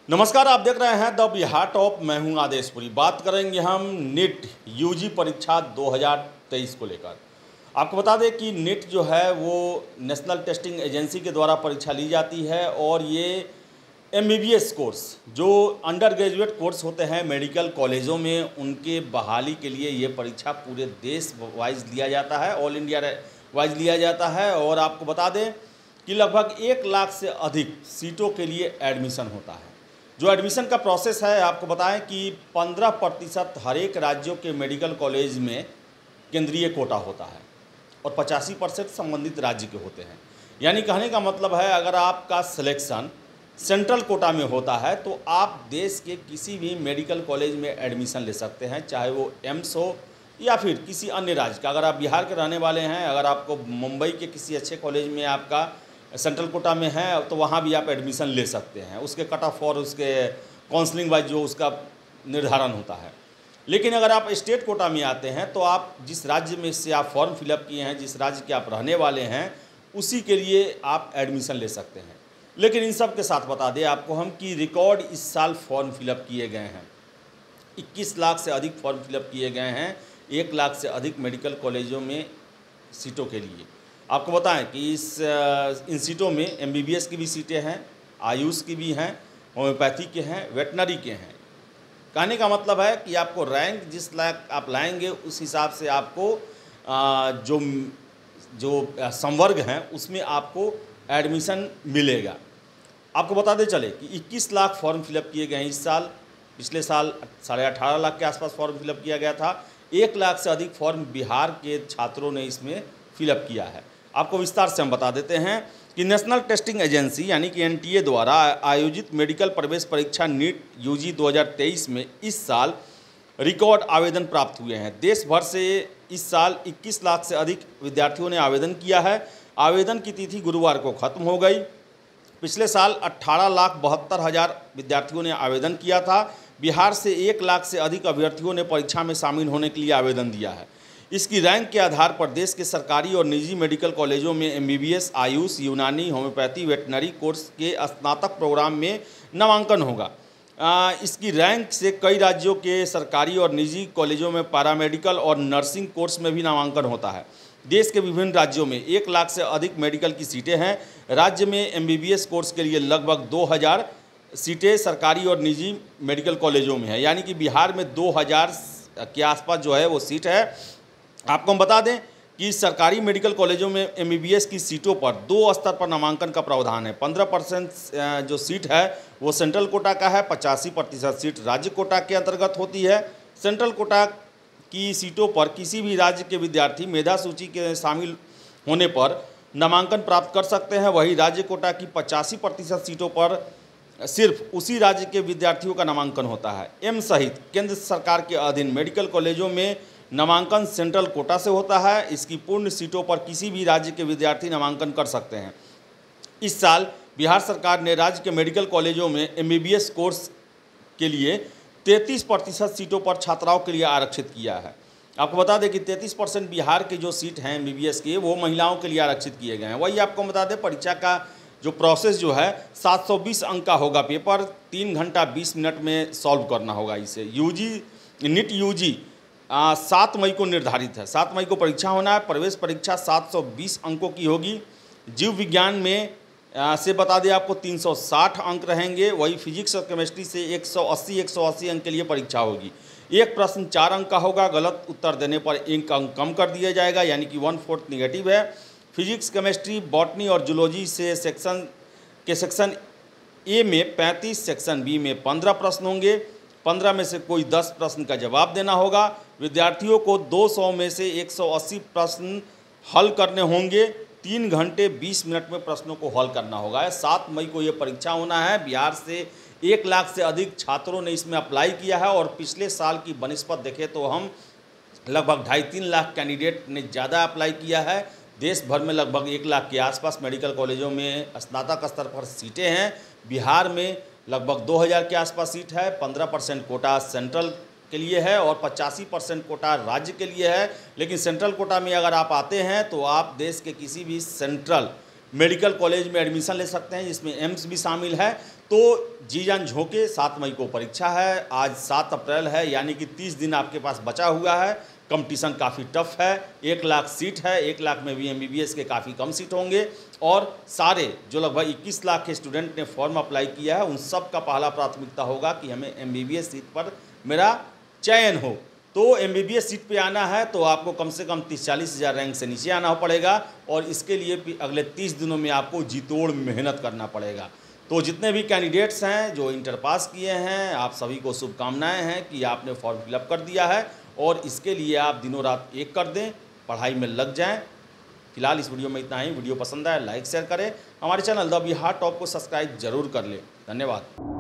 नमस्कार, आप देख रहे हैं द बिहार टॉप। मैं हूं आदेशपुरी। बात करेंगे हम नीट यूजी परीक्षा 2023 को लेकर। आपको बता दें कि नीट जो है वो नेशनल टेस्टिंग एजेंसी के द्वारा परीक्षा ली जाती है और ये एमबीबीएस कोर्स जो अंडर ग्रेजुएट कोर्स होते हैं मेडिकल कॉलेजों में, उनके बहाली के लिए ये परीक्षा पूरे देश वाइज लिया जाता है, ऑल इंडिया वाइज लिया जाता है। और आपको बता दें कि लगभग 1 लाख से अधिक सीटों के लिए एडमिशन होता है। जो एडमिशन का प्रोसेस है, आपको बताएं कि 15% हर एक राज्यों के मेडिकल कॉलेज में केंद्रीय कोटा होता है और 85% संबंधित राज्य के होते हैं। यानी कहने का मतलब है, अगर आपका सिलेक्शन सेंट्रल कोटा में होता है तो आप देश के किसी भी मेडिकल कॉलेज में एडमिशन ले सकते हैं, चाहे वो एम्स हो या फिर किसी अन्य राज्य का। अगर आप बिहार के रहने वाले हैं, अगर आपको मुंबई के किसी अच्छे कॉलेज में आपका सेंट्रल कोटा में है तो वहाँ भी आप एडमिशन ले सकते हैं। उसके कट ऑफ और उसके काउंसलिंग वाइज जो उसका निर्धारण होता है। लेकिन अगर आप स्टेट कोटा में आते हैं तो आप जिस राज्य में से आप फॉर्म फिलअप किए हैं, जिस राज्य के आप रहने वाले हैं, उसी के लिए आप एडमिशन ले सकते हैं। लेकिन इन सब के साथ बता दें आपको हम कि रिकॉर्ड इस साल फॉर्म फिलअप किए गए हैं। 21 लाख से अधिक फॉर्म फिलअप किए गए हैं 1 लाख से अधिक मेडिकल कॉलेजों में सीटों के लिए। आपको बताएं कि इन सीटों में एमबीबीएस की भी सीटें हैं, आयुष की भी हैं, होम्योपैथी के हैं, वेटनरी के हैं। कहने का मतलब है कि आपको रैंक जिस लायक आप लाएंगे उस हिसाब से आपको जो संवर्ग हैं उसमें आपको एडमिशन मिलेगा। आपको बताते चले कि 21 लाख फॉर्म फिलअप किए गए हैं इस साल। पिछले साल 18.5 लाख के आसपास फॉर्म फिलअप किया गया था। 1 लाख से अधिक फॉर्म बिहार के छात्रों ने इसमें फिलअप किया है। आपको विस्तार से हम बता देते हैं कि नेशनल टेस्टिंग एजेंसी यानी कि एनटीए द्वारा आयोजित मेडिकल प्रवेश परीक्षा नीट यूजी 2023 में इस साल रिकॉर्ड आवेदन प्राप्त हुए हैं। देश भर से इस साल 21 लाख से अधिक विद्यार्थियों ने आवेदन किया है। आवेदन की तिथि गुरुवार को खत्म हो गई। पिछले साल 18,72,000 विद्यार्थियों ने आवेदन किया था। बिहार से 1 लाख से अधिक अभ्यर्थियों ने परीक्षा में शामिल होने के लिए आवेदन दिया है। इसकी रैंक के आधार पर देश के सरकारी और निजी मेडिकल कॉलेजों में एमबीबीएस, आयुष, यूनानी, होम्योपैथी, वेटनरी कोर्स के स्नातक प्रोग्राम में नामांकन होगा। इसकी रैंक से कई राज्यों के सरकारी और निजी कॉलेजों में पैरामेडिकल और नर्सिंग कोर्स में भी नामांकन होता है। देश के विभिन्न राज्यों में 1 लाख से अधिक मेडिकल की सीटें हैं। राज्य में एमबीबीएस कोर्स के लिए लगभग 2000 सीटें सरकारी और निजी मेडिकल कॉलेजों में है। यानी कि बिहार में 2000 के आसपास जो है वो सीट है। आपको हम बता दें कि सरकारी मेडिकल कॉलेजों में एमबीबीएस की सीटों पर 2 स्तर पर नामांकन का प्रावधान है। 15% जो सीट है वो सेंट्रल कोटा का है, 85% सीट राज्य कोटा के अंतर्गत होती है। सेंट्रल कोटा की सीटों पर किसी भी राज्य के विद्यार्थी मेधा सूची के शामिल होने पर नामांकन प्राप्त कर सकते हैं। वहीं राज्य कोटा की 85% सीटों पर सिर्फ उसी राज्य के विद्यार्थियों का नामांकन होता है। एम्स सहित केंद्र सरकार के अधीन मेडिकल कॉलेजों में नामांकन सेंट्रल कोटा से होता है। इसकी पूर्ण सीटों पर किसी भी राज्य के विद्यार्थी नामांकन कर सकते हैं। इस साल बिहार सरकार ने राज्य के मेडिकल कॉलेजों में एमबीबीएस कोर्स के लिए 33% सीटों पर छात्राओं के लिए आरक्षित किया है। आपको बता दें कि 33% बिहार के जो सीट हैं एमबीबीएस के, वो महिलाओं के लिए आरक्षित किए गए हैं। वही आपको बता दें, परीक्षा का जो प्रोसेस जो है 720 अंक का होगा। पेपर 3 घंटा 20 मिनट में सॉल्व करना होगा। इसे नीट यूजी 7 मई को निर्धारित है। 7 मई को परीक्षा होना है। प्रवेश परीक्षा 720 अंकों की होगी। जीव विज्ञान में से बता दें आपको 360 अंक रहेंगे। वही फिजिक्स और केमिस्ट्री से 180 अंक के लिए परीक्षा होगी। एक प्रश्न 4 अंक का होगा। गलत उत्तर देने पर 1 अंक कम कर दिया जाएगा, यानी कि 1/4 निगेटिव है। फिजिक्स, केमिस्ट्री, बॉटनी और जूलॉजी से सेक्शन ए में 35, सेक्शन बी में 15 प्रश्न होंगे। 15 में से कोई 10 प्रश्न का जवाब देना होगा। विद्यार्थियों को 200 में से 180 प्रश्न हल करने होंगे। 3 घंटे 20 मिनट में प्रश्नों को हल करना होगा। 7 मई को ये परीक्षा होना है। बिहार से 1 लाख से अधिक छात्रों ने इसमें अप्लाई किया है और पिछले साल की बनिस्बत देखें तो हम लगभग 2.5-3 लाख कैंडिडेट ने ज़्यादा अप्लाई किया है। देश भर में लगभग 1 लाख के आसपास मेडिकल कॉलेजों में स्नातक स्तर पर सीटें हैं। बिहार में लगभग 2000 के आसपास सीट है। 15% कोटा सेंट्रल के लिए है और 85% कोटा राज्य के लिए है। लेकिन सेंट्रल कोटा में अगर आप आते हैं तो आप देश के किसी भी सेंट्रल मेडिकल कॉलेज में एडमिशन ले सकते हैं, जिसमें एम्स भी शामिल है। तो जी जान झोंके, 7 मई को परीक्षा है। आज 7 अप्रैल है, यानी कि 30 दिन आपके पास बचा हुआ है। कंपटीशन काफ़ी टफ है। 1 लाख सीट है, 1 लाख में भी MBBS के काफ़ी कम सीट होंगे और सारे जो लगभग 21 लाख के स्टूडेंट ने फॉर्म अप्लाई किया है, उन सब का पहला प्राथमिकता होगा कि हमें MBBS सीट पर मेरा चयन हो। तो MBBS सीट पे आना है तो आपको कम से कम 30-40 हज़ार रैंक से नीचे आना पड़ेगा और इसके लिए भी अगले 30 दिनों में आपको जी तोड़ मेहनत करना पड़ेगा। तो जितने भी कैंडिडेट्स हैं जो इंटर पास किए हैं, आप सभी को शुभकामनाएं हैं कि आपने फॉर्म फिलअप कर दिया है और इसके लिए आप दिनों रात एक कर दें, पढ़ाई में लग जाएं। फिलहाल इस वीडियो में इतना ही। वीडियो पसंद आए लाइक शेयर करें, हमारे चैनल द बिहार टॉप को सब्सक्राइब जरूर कर लें। धन्यवाद।